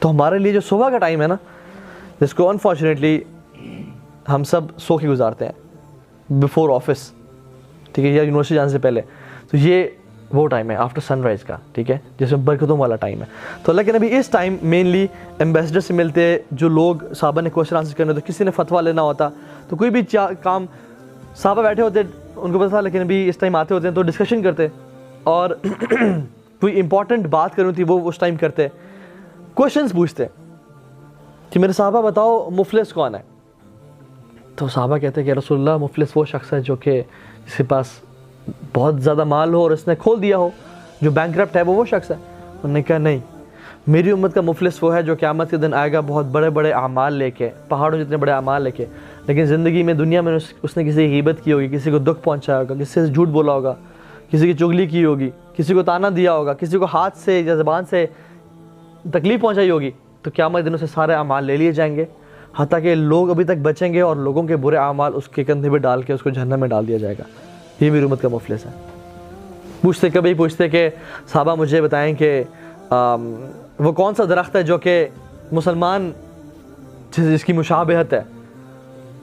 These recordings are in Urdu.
تو ہمارے لیے جو صبح کا ٹائم ہے نا، جس کو انفارچونیٹلی ہم سب سو کے گزارتے ہیں بیفور آفس، ٹھیک ہے، یا یونیورسٹی جانے سے پہلے، تو یہ وہ ٹائم ہے آفٹر سن رائز کا، ٹھیک ہے، جس میں برکتوں والا ٹائم ہے. تو اللہ کے نبی اس ٹائم مینلی ایمبیسڈر سے ملتے، جو لوگ صحابہ نے کوشچن آنسر کرنے ہوتے، کسی نے فتویٰ لینا ہوتا، تو کوئی بھی کام صحابہ بیٹھے ہوتے، ان کو پتا تھا لیکن نبی اس ٹائم آتے ہوتے ہیں تو ڈسکشن کرتے، اور کوئی امپورٹنٹ بات کرنی تھی وہ اس ٹائم کرتے، کوشچنس پوچھتے کہ میرے صحابہ بتاؤ مفلس کون ہے. تو صحابہ کہتے ہیں کہ رسول اللہ مفلس وہ شخص ہے جو کہ جس کے پاس بہت زیادہ مال ہو اور اس نے کھول دیا ہو، جو بینکرپٹ ہے وہ شخص ہے. انہوں نے کہا نہیں، میری امت کا مفلس وہ ہے جو قیامت کے دن آئے گا بہت بڑے بڑے اعمال لے کے، پہاڑوں جتنے بڑے اعمال لے کے، لیکن زندگی میں دنیا میں اس نے کسی کی غیبت کی ہوگی، کسی کو دکھ پہنچایا ہوگا، کسی سے جھوٹ بولا ہوگا، کسی کی چغلی کی ہوگی، کسی کو تانا دیا ہوگا، کسی کو ہاتھ سے یا زبان سے تکلیف پہنچائی ہوگی، تو قیامت دن سے سارے اعمال لے لیے جائیں گے، حتیٰ کہ لوگ ابھی تک بچیں گے اور لوگوں کے برے اعمال اس کے کندھے پہ ڈال کے اس کو جہنم میں ڈال دیا جائے گا. یہ میری امت کا مفلس ہے. کبھی پوچھتے کہ صحابہ مجھے بتائیں کہ وہ کون سا درخت ہے جو کہ مسلمان جس کی مشابہت ہے،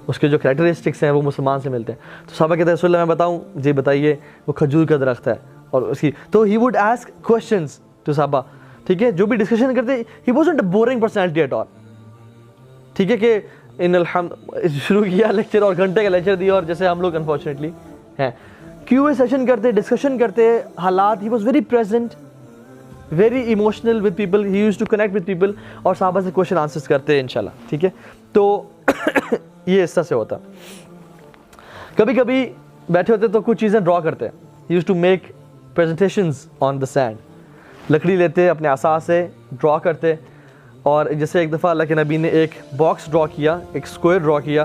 اس کے جو کریکٹرسٹکس ہیں وہ مسلمان سے ملتے ہیں. تو صحابہ کہتے ہیں رسول اللہ میں بتاؤں؟ جی بتائیے. وہ کھجور کا درخت ہے. اور اس کی تو he would ask questions to صحابہ، ٹھیک ہے، جو بھی ڈسکشن کرتے he wasn't a boring personality at all, ٹھیک ہے، کہ شروع کیا لیکچر اور گھنٹے کا لیکچر دیا، اور جیسے ہم لوگ انفارچونیٹلی ہیں کیو اے سیشن کرتے، ڈسکشن کرتے، حالات. He was very present, very emotional with people, he use to connect with people, اور صحابہ سے کوشچن آنسرس کرتے ہیں انشاءاللہ، ٹھیک ہے. تو یہ حصہ سے ہوتا. کبھی کبھی بیٹھے ہوتے تو کچھ چیزیں ڈرا کرتے، he use to make presentations on the sand, لکڑی لیتے اپنے عصا سے ڈرا کرتے. اور جیسے ایک دفعہ اللہ کے نبی نے ایک باکس ڈرا کیا، ایک اسکوائر ڈرا کیا،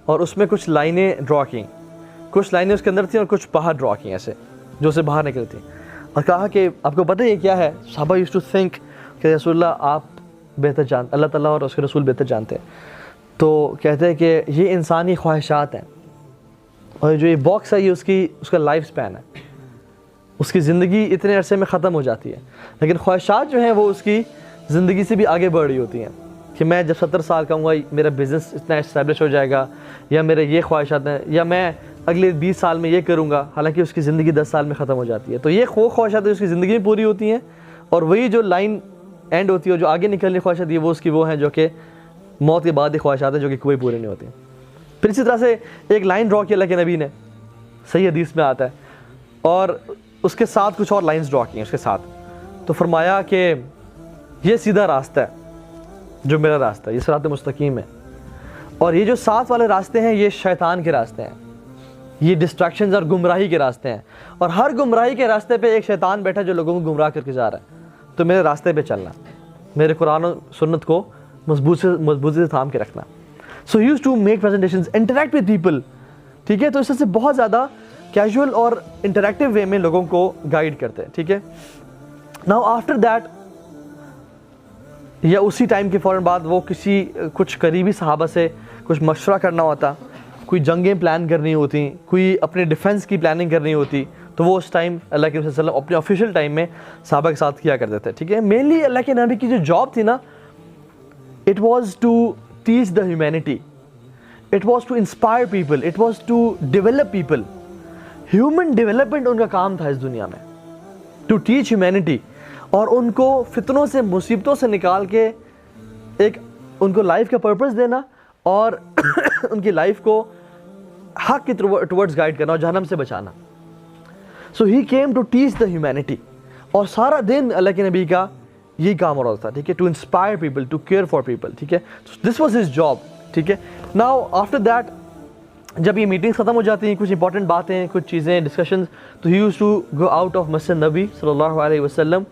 اور اس میں کچھ لائنیں ڈرا کیں، کچھ لائنیں اس کے اندر تھیں اور کچھ باہر ڈرا کی ایسے جو اسے باہر نکلتی، اور کہا کہ آپ کو پتہ ہے یہ کیا ہے؟ صحابہ یوز ٹو تھنک کہ رسول اللہ آپ بہتر جانتے، اللہ تعالیٰ اور اس کے رسول بہتر جانتے ہیں. تو کہتے ہیں کہ یہ انسانی خواہشات ہیں، اور جو یہ باکس ہے یہ اس کا لائف سپین ہے، اس کی زندگی اتنے عرصے میں ختم ہو جاتی ہے، لیکن خواہشات جو ہیں وہ اس کی زندگی سے بھی آگے بڑھ رہی ہوتی ہیں، کہ میں جب 70 سال کا ہوں گا میرا بزنس اتنا اسٹیبلش ہو جائے گا، یا میرے یہ خواہشات ہیں، یا میں اگلے 20 سال میں یہ کروں گا، حالانکہ اس کی زندگی 10 سال میں ختم ہو جاتی ہے. تو یہ خواہشات اس کی زندگی میں پوری ہوتی ہیں، اور وہی جو لائن اینڈ ہوتی ہے، جو آگے نکلنے خواہشات وہ اس کی وہ ہیں جو کہ موت کے بعد کی خواہشات ہیں جو کہ کوئی پوری نہیں ہوتی. پھر اسی طرح سے ایک لائن ڈرا کی اللہ کے نبی نے، صحیح حدیث میں آتا ہے، اور اس کے ساتھ کچھ اور لائنز ڈرا کی ہیں اس کے ساتھ. تو فرمایا کہ یہ سیدھا راستہ ہے جو میرا راستہ ہے، یہ صراط مستقیم ہے، اور یہ جو ساتھ والے راستے ہیں یہ شیطان کے راستے ہیں، یہ ڈسٹریکشنز اور گمراہی کے راستے ہیں، اور ہر گمراہی کے راستے پہ ایک شیطان بیٹھا جو لوگوں کو گمراہ کر کے جا رہا ہے. تو میرے راستے پہ چلنا، میرے قرآن و سنت کو مضبوطی سے تھام کے رکھنا. So he use to make presentations, interact with people, ٹھیک ہے. تو اس سے بہت زیادہ کیجول اور انٹریکٹیو وے میں لوگوں کو گائیڈ کرتے ہیں، ٹھیک ہے. ناؤ آفٹر دیٹ، یا اسی ٹائم کے فوراً بعد وہ کچھ قریبی صحابہ سے کچھ مشورہ کرنا ہوتا، کوئی جنگیں پلان کرنی ہوتی، کوئی اپنے ڈیفنس کی پلاننگ کرنی ہوتی، تو وہ اس ٹائم اللہ کے رسول صلی اللہ علیہ وسلم اپنے آفیشیل ٹائم میں صحابہ کے ساتھ کیا کرتے تھے، ٹھیک ہے. مینلی اللہ کے نبی کی جو جاب تھی نا، it was to teach the humanity, it was to inspire people, it was to develop people. Human development ان کا کام تھا اس دنیا میں، ٹو ٹیچ ہیومینٹی، اور ان کو فتنوں سے، مصیبتوں سے نکال کے ایک ان کو لائف کا پرپس دینا، اور ان کی لائف کو حق کی ٹورڈز گائیڈ کرنا اور جہنم سے بچانا. So he came to teach the humanity, اور سارا دن اللہ کے نبی کا یہی کام ہو رہا تھا، ٹھیک ہے، to inspire people, to care for people, ٹھیک ہے. دس واز ہز جاب، ٹھیک ہے. ناؤ آفٹر دیٹ، جب یہ میٹنگس ختم ہو جاتی ہیں، کچھ انپورٹنٹ باتیں، کچھ چیزیں، ڈسکشنز، تو he use to go out of مسجد نبی صلی اللہ علیہ وسلم.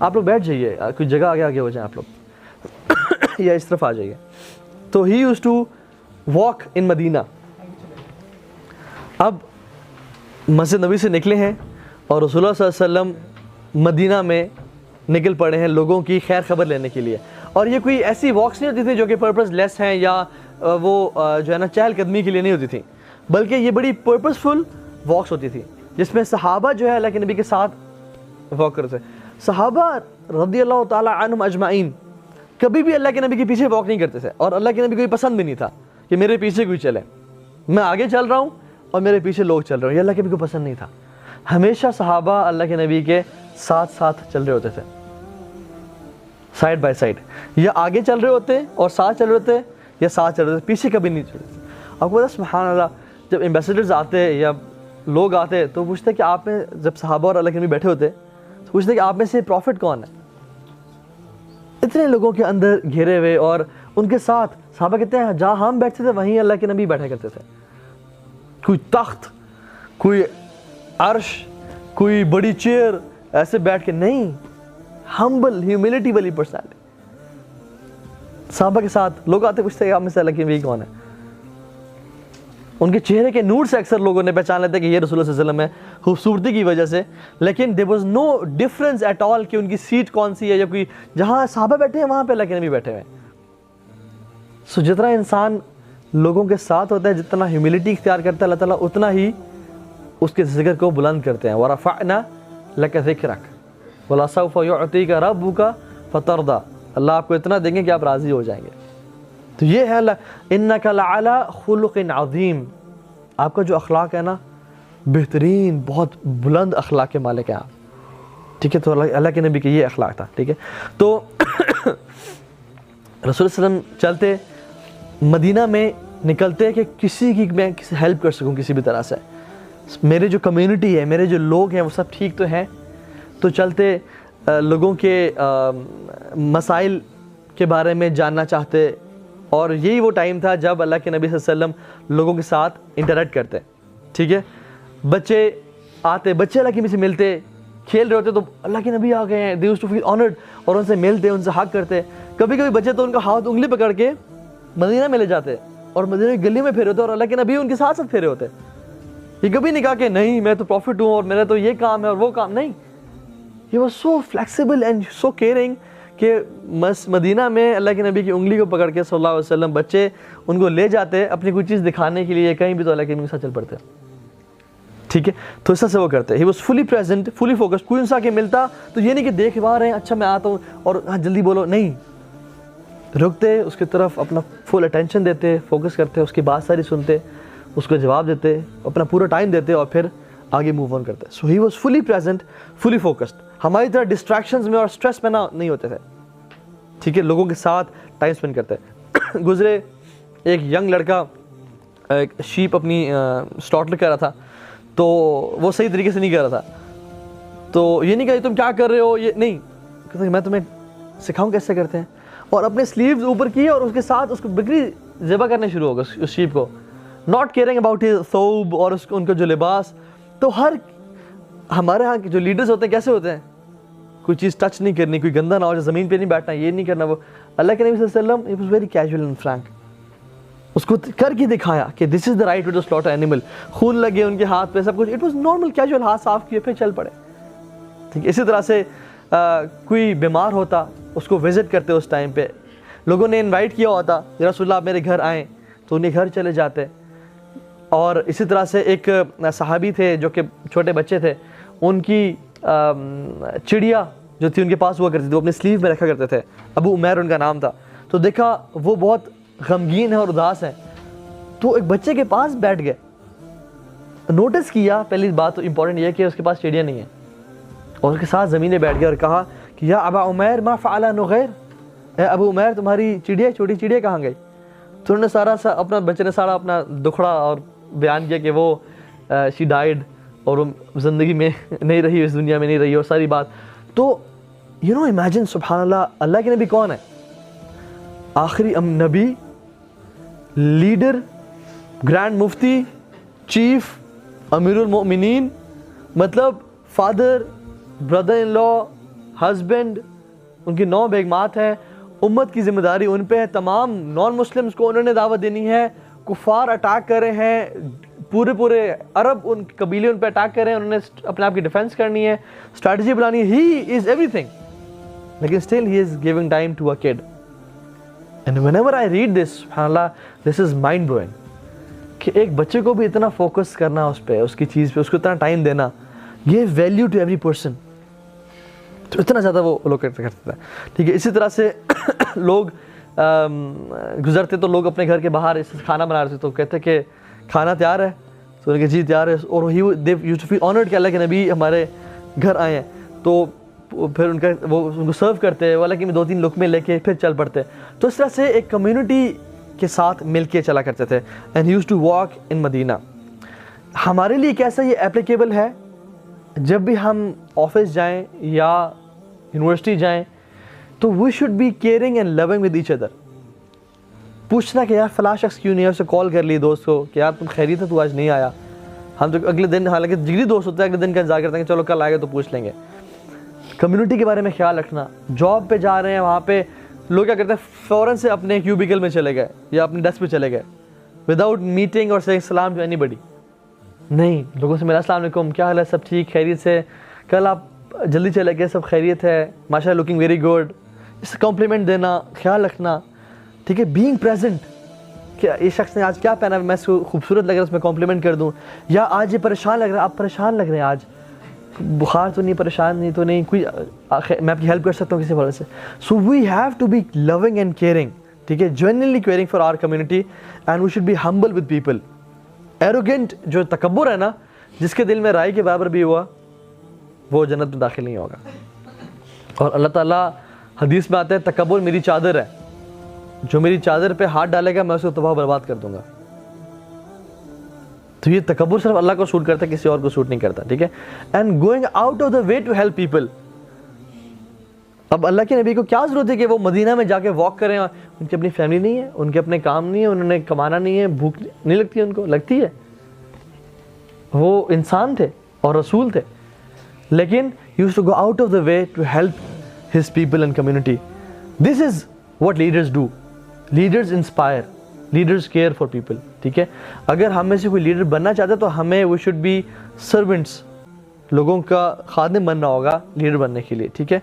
آپ لوگ بیٹھ جائیے، کچھ جگہ آگے ہو جائیں آپ لوگ، یا اس طرف آ جائیے. تو he use to walk in مدینہ. اب مسجد نبی سے نکلے ہیں اور رسول اللہ صلی اللہ علیہ وسلم مدینہ میں نکل پڑے ہیں لوگوں کی خیر خبر لینے کے لیے. اور یہ کوئی ایسی واکس نہیں ہوتی تھی جو کہ پرپز لیس ہیں، یا وہ جو ہے نا چہل قدمی کے لیے نہیں ہوتی تھی، بلکہ یہ بڑی پرپزفل واکس ہوتی تھی، جس میں صحابہ جو ہے اللہ کے نبی کے ساتھ واک کرتے. صحابہ رضی اللہ تعالی عنہم اجمعین کبھی بھی اللہ کے نبی کے پیچھے واک نہیں کرتے تھے, اور اللہ کے نبی کو یہ پسند بھی نہیں تھا کہ میرے پیچھے کوئی چلے, میں آگے چل رہا ہوں اور میرے پیچھے لوگ چل رہے ہیں, یہ اللہ کے نبی کو پسند نہیں تھا. ہمیشہ صحابہ اللہ کے نبی کے ساتھ ساتھ چل رہے ہوتے تھے, سائڈ بائی سائڈ, یا آگے چل رہے ہوتے اور ساتھ چل رہے ہوتے, یا ساتھ چل رہے ہوتے, پیچھے کبھی نہیں چل رہے. آپ کو پتا سبحان اللہ, جب ایمبیسیڈرز آتے یا لوگ آتے تو پوچھتے کہ آپ میں, جب صحابہ اور اللہ کے نبی بیٹھے ہوتے تو پوچھتے کہ آپ میں سے پروفٹ کون ہے, اتنے لوگوں کے اندر گھیرے ہوئے, اور ان کے ساتھ صحابہ کہتے ہیں جہاں ہم بیٹھتے تھے وہیں اللہ کے نبی بیٹھا کرتے تھے. کوئی تخت, کوئی عرش, کوئی بڑی چیئر, ایسے بیٹھ کے نہیں, ہمبل ہیوملٹی والی پرسنالٹی. صحابہ کے ساتھ لوگ آتے پوچھتے کہ آپ میں سے اللہ کے نبی کون ہے, ان کے چہرے کے نور سے اکثر لوگوں نے پہچان لیتے کہ یہ رسول اللہ صلی اللہ علیہ وسلم ہے, خوبصورتی کی وجہ سے, لیکن there was no difference at all کہ ان کی سیٹ کون سی ہے, یا کوئی جہاں صحابہ بیٹھے ہیں وہاں پہ اللہ کے نبی بیٹھے ہوئے. سو جتنا انسان لوگوں کے ساتھ ہوتا ہے, جتنا ہیوملٹی اختیار کرتا ہے, اللہ تعالیٰ اتنا ہی اس کے ذکر کو بلند کرتے ہیں. وَرَفَعْنَا لَكَ ذِكْرَكَ وَلَسَوْفَ يُعْطِيكَ رَبُّكَ فَتَرْضَى, اللہ آپ کو اتنا دیں گے کہ آپ راضی ہو جائیں گے. تو یہ ہے اللہ, اِنَّكَ لَعَلَىٰ خُلُقٍ عَظِيمٍ, آپ کا جو اخلاق ہے نا بہترین, بہت بلند اخلاق کے مالک ہیں آپ, ٹھیک ہے. تو اللہ کے نبی کے یہ اخلاق تھا, ٹھیک ہے. تو رسول صلی اللہ علیہ وسلم چلتے مدینہ میں, نکلتے کہ کسی کی میں ہیلپ کر سکوں کسی بھی طرح سے, میرے جو کمیونٹی ہے, میرے جو لوگ ہیں وہ سب ٹھیک تو ہیں. تو چلتے لوگوں کے مسائل کے بارے میں جاننا چاہتے, اور یہی وہ ٹائم تھا جب اللہ کے نبی صلی اللہ علیہ وسلم لوگوں کے ساتھ انٹریکٹ کرتے, ٹھیک ہے. بچے آتے, بچے اللہ کے نبی سے ملتے, کھیل رہے ہوتے تو اللہ کے نبی آ گئے ہیں, they used to feel honored, اور ان سے ملتے, ان سے حق کرتے. کبھی کبھی بچے تو ان کا ہاتھ انگلی پکڑ کے مدینہ میں لے جاتے اور مدینہ کی گلی میں پھیرے ہوتے, اور اللہ کے نبی ان کے ساتھ ساتھ پھیرے ہوتے. یہ کبھی نہیں کہا کہ نہیں میں تو پروفٹ ہوں اور میرا تو یہ کام ہے اور وہ کام, نہیں. He was so flexible and so caring کہ مدینہ میں اللہ کے نبی کی انگلی کو پکڑ کے صلی اللہ علیہ وسلم بچے ان کو لے جاتے اپنی کوئی چیز دکھانے کے لیے, کہیں بھی تو اللہ کے نبی کے ساتھ چل پڑتے, ٹھیک ہے. تو اس طرح سے وہ کرتے. He was fully present, fully focused. کوئی انسان کے ملتا تو یہ نہیں کہ دیکھ پا رہے ہیں, اچھا میں آتا ہوں اور ہاں جلدی بولو, نہیں, رکتے, اس کی طرف اپنا فل اٹینشن دیتے, فوکس کرتے, اس کی بات ساری سنتے, اس کو جواب دیتے, اپنا پورا ٹائم دیتے, اور پھر آگے موو آن کرتے. So he was fully present, fully focused. ہماری طرح ڈسٹریکشنز میں اور اسٹریس میں نہیں ہوتے تھے, ٹھیک ہے. لوگوں کے ساتھ ٹائم اسپینڈ کرتے. گزرے ایک ینگ لڑکا ایک شیپ اپنی سلاٹر کر رہا تھا, تو وہ صحیح طریقے سے نہیں کر رہا تھا. تو یہ نہیں کہا تم کیا کر رہے ہو, یہ نہیں کہتے میں تمہیں سکھاؤں کیسے کرتے ہیں, اور اپنے سلیوز اوپر کیے اور اس کے ساتھ اس کو بکری ذبح کرنے شروع ہو گئے, اس شیپ کو, ناٹ کیئرنگ اباؤٹ ہز ثوب, اور اس کو ان کا جو لباس. تو ہمارے ہاں کے جو لیڈرز ہوتے ہیں کیسے ہوتے ہیں, کوئی چیز ٹچ نہیں کرنی, کوئی گندا نہ ہو, زمین پہ نہیں بیٹھنا, یہ نہیں کرنا. وہ اللہ کے نبی صلی اللہ علیہ وسلم, he was very casual and frank, اس کو کر کے دکھایا کہ this is the right way to slaughter animal. خون لگے ان کے ہاتھ پہ, سب کچھ, it was normal casual, ہاتھ صاف کیے پھر چل پڑے, ٹھیک ہے. اسی طرح سے کوئی بیمار ہوتا اس کو وزٹ کرتے, اس ٹائم پہ لوگوں نے انوائٹ کیا ہوتا یا رسول اللہ آپ میرے گھر آئیں, تو انہیں گھر چلے جاتے. اور اسی طرح سے ایک صحابی تھے جو کہ چھوٹے بچے تھے, ان کی چڑیا جو تھی ان کے پاس ہوا کرتی تھی, وہ اپنے سلیو میں رکھا کرتے تھے, ابو عمیر ان کا نام تھا. تو دیکھا وہ بہت غمگین ہے اور اداس ہے, تو ایک بچے کے پاس بیٹھ گئے, نوٹس کیا, پہلی بات تو امپورٹنٹ یہ ہے کہ اس کے پاس چڑیا نہیں ہے, اور اس کے ساتھ زمین میں بیٹھ گیا اور کہا کہ یا ابا عمیر ما فعل نغیر, اے ابو عمیر تمہاری چڑیا, چھوٹی چڑیا کہاں گئی. تو انہوں نے اپنا بچے نے سارا اپنا دکھڑا اور بیان کیا کہ وہ شی ڈائیڈ, اور وہ زندگی میں نہیں رہی, اس دنیا میں نہیں رہی, اور ساری بات. تو امیجن سبحان اللہ, اللہ کے نبی کون ہے, آخری نبی, لیڈر, گرینڈ مفتی, چیف, امیر المؤمنین, مطلب father, brother in law, husband, ان کی 9 بیگمات ہیں, امت کی ذمہ داری ان پہ ہے, تمام نان مسلمز کو انہوں نے دعوت دینی ہے, کفار اٹیک کر رہے ہیں, پورے عرب ان قبیلے ان پہ اٹیک کر رہے ہیں, انہوں نے اپنے آپ کی ڈیفینس کرنی ہے, اسٹریٹجی بنانی ہے, ہی از ایوری تھنگ, لیکن still he is giving time to a kid. And whenever I read this, سبحان اللہ, دس از مائنڈ بلوئنگ کہ ایک بچے کو بھی اتنا فوکس کرنا اس پہ, اس کی چیز پہ, اس کو اتنا ٹائم دینا, give value to every person. تو اتنا زیادہ وہ لوگ کرتے تھے. ٹھیک ہے, اسی طرح سے لوگ گزرتے تو لوگ اپنے گھر کے باہر کھانا بنا رہے تھے تو کہتے کہ کھانا تیار ہے, تو انہوں نے کہا جی تیار ہے, اور they used to feel honoured کہ اللہ کے نبی ہمارے گھر آئے ہیں, تو پھر ان کو سرو کرتے, حالانکہ میں 2-3 لقمے لے کے پھر چل پڑتے. تو اس طرح سے ایک کمیونٹی کے ساتھ مل کے چلا کرتے تھے. And he used to walk in Medina. ہمارے لیے کیسا یہ اپلیکیبل ہے, جب بھی ہم آفس جائیں یا یونیورسٹی جائیں تو we should be caring and loving with each other. پوچھنا کہ یار فلاں شخص کیوں نہیں ہے, اسے کال کر لی دوست کو کہ یار تم خیریت ہے, تو آج نہیں آیا. ہم تو اگلے دن, حالانکہ جگری دوست ہوتا ہے, اگلے دن کا انتظار کرتے ہیں کہ چلو کل آئے گا تو پوچھ لیں گے. کمیونٹی کے بارے میں خیال رکھنا. جاب پہ جا رہے ہیں, وہاں پہ لوگ کیا کرتے ہیں, فوراً سے اپنے کیوبیکل میں چلے گئے یا اپنے ڈیسک پہ چلے گئے وداؤٹ میٹنگ اور سیئنگ سلام ٹو اینی بڈی. نہیں, لوگوں سے ملا, السلام علیکم, کیا حال ہے, سب ٹھیک, خیریت سے, کل آپ جلدی چلے گئے, سب خیریت ہے, ماشاء اللہ, لکنگ ویری گڈ. اس سے کمپلیمنٹ دینا, خیال رکھنا. ٹھیک ہے, بینگ پریزنٹ, کہ یہ شخص نے آج کیا پہنا ہے, میں اس کو خوبصورت لگ رہا ہے, اس میں کمپلیمنٹ کر دوں. یا آج یہ پریشان لگ رہا ہے, آپ پریشان لگ رہے ہیں, آج بخار تو نہیں, پریشان نہیں تو نہیں, کوئی میں آپ کی ہیلپ کر سکتا ہوں کسی وجہ سے. So we have to be loving and caring. ٹھیک ہے, genuinely caring for our community, and we should be humble with people. Arrogant جو تکبر ہے نا, جس کے دل میں رائی کے برابر بھی ہوا, وہ جنت میں داخل نہیں ہوگا. اور اللہ تعالیٰ حدیث میں آتا ہے تکبر میری چادر ہے, جو میری چادر پہ ہاتھ ڈالے گا میں اسے تباہ برباد کر دوں گا. تو یہ تکبر صرف اللہ کو سوٹ کرتا ہے, کسی اور کو سوٹ نہیں کرتا. ٹھیک ہے, and going out of the way to help people. اب اللہ کے نبی کو کیا ضرورت ہے کہ وہ مدینہ میں جا کے واک کریں, ان کی اپنی فیملی نہیں ہے, ان کے اپنے کام نہیں ہے, انہوں نے کمانا نہیں ہے, بھوک نہیں لگتی ان کو, لگتی ہے, وہ انسان تھے اور رسول تھے, لیکن he used to go out of the way to help his people and community. This is what leaders do. Leaders inspire, leaders care for people. ٹھیک ہے, اگر ہم میں سے کوئی لیڈر بننا چاہتا ہے تو ہمیں we should be servants, لوگوں کا خادم بننا ہوگا لیڈر بننے کے لیے. ٹھیک ہے.